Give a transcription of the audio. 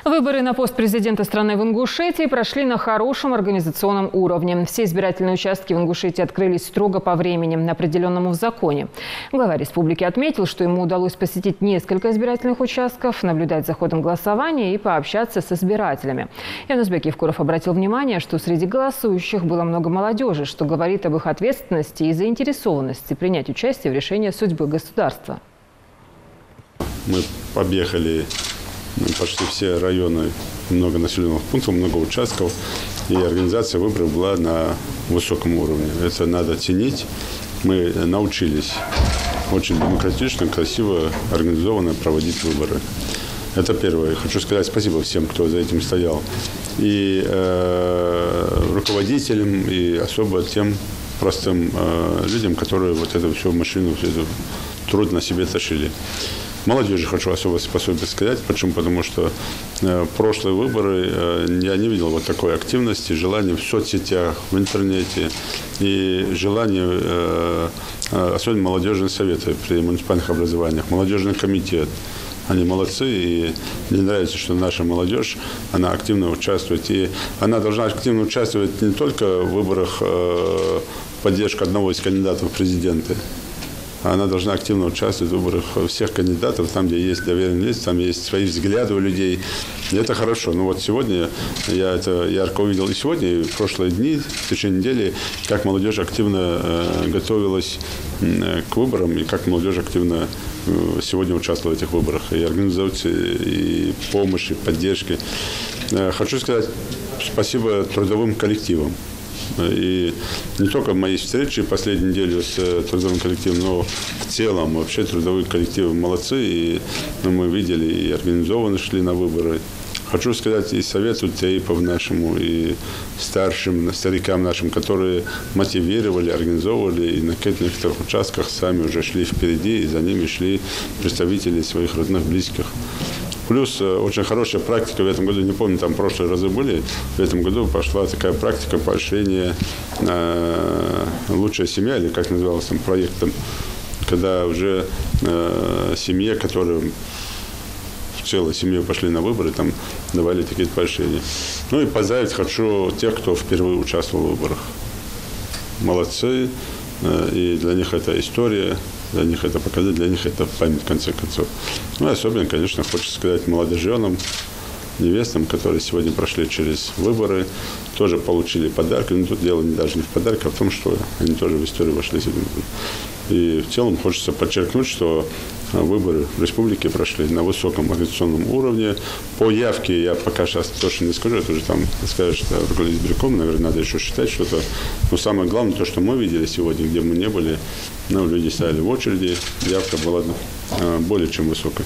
Выборы на пост президента страны в Ингушетии прошли на хорошем организационном уровне. Все избирательные участки в Ингушетии открылись строго по времени, определенному в законе. Глава республики отметил, что ему удалось посетить несколько избирательных участков, наблюдать за ходом голосования и пообщаться с избирателями. Янусбек Евкуров обратил внимание, что среди голосующих было много молодежи, что говорит об их ответственности и заинтересованности принять участие в решении судьбы государства. Мы объехали почти все районы, много населенных пунктов, много участков. И организация выборов была на высоком уровне. Это надо ценить. Мы научились очень демократично, красиво, организованно проводить выборы. Это первое. Хочу сказать спасибо всем, кто за этим стоял. И руководителям, и особо тем простым людям, которые вот эту всю машину, всю эту труд на себе тащили. Молодежи хочу особо способен сказать. Почему? Потому что прошлые выборы я не видел вот такой активности, желания в соцсетях, в интернете и желание, особенно молодежные советы при муниципальных образованиях, молодежный комитет. Они молодцы, и мне нравится, что наша молодежь, она активно участвует. И она должна активно участвовать не только в выборах поддержки одного из кандидатов в президенты, она должна активно участвовать в выборах всех кандидатов, там, где есть доверенные лица, там есть свои взгляды у людей. И это хорошо. Ну вот сегодня я это ярко увидел и сегодня, и в прошлые дни, в течение недели, как молодежь активно готовилась к выборам, и как молодежь активно сегодня участвовала в этих выборах. И организуется и помощь, и поддержки. Хочу сказать спасибо трудовым коллективам. И не только мои встречи последнюю неделю с трудовым коллективом, но в целом вообще трудовые коллективы молодцы. И мы видели, и организованно шли на выборы. Хочу сказать и совету ТЕИПов нашему, и старшим, старикам нашим, которые мотивировали, организовывали, и на некоторых участках сами уже шли впереди, и за ними шли представители своих родных, близких. Плюс очень хорошая практика в этом году, не помню, там прошлые разы были, в этом году пошла такая практика поощрения «Лучшая семья», или как называлось там проектом, когда уже семье, которая в целой семье пошли на выборы, там давали такие поощрения. Ну и поздравить хочу тех, кто впервые участвовал в выборах. Молодцы, и для них это история. Для них это показать, для них это память, в конце концов. Ну и особенно, конечно, хочется сказать молодоженам, невестам, которые сегодня прошли через выборы, тоже получили подарки. Но тут дело даже не в подарках, а в том, что они тоже в историю вошли сегодня. И в целом хочется подчеркнуть, что выборы в республике прошли на высоком организационном уровне. По явке я пока сейчас точно не скажу, это уже там скажешь, что руководитель избиркома, наверное, надо еще считать что-то. Но самое главное, то, что мы видели сегодня, где мы не были, люди стояли в очереди, явка была более чем высокой.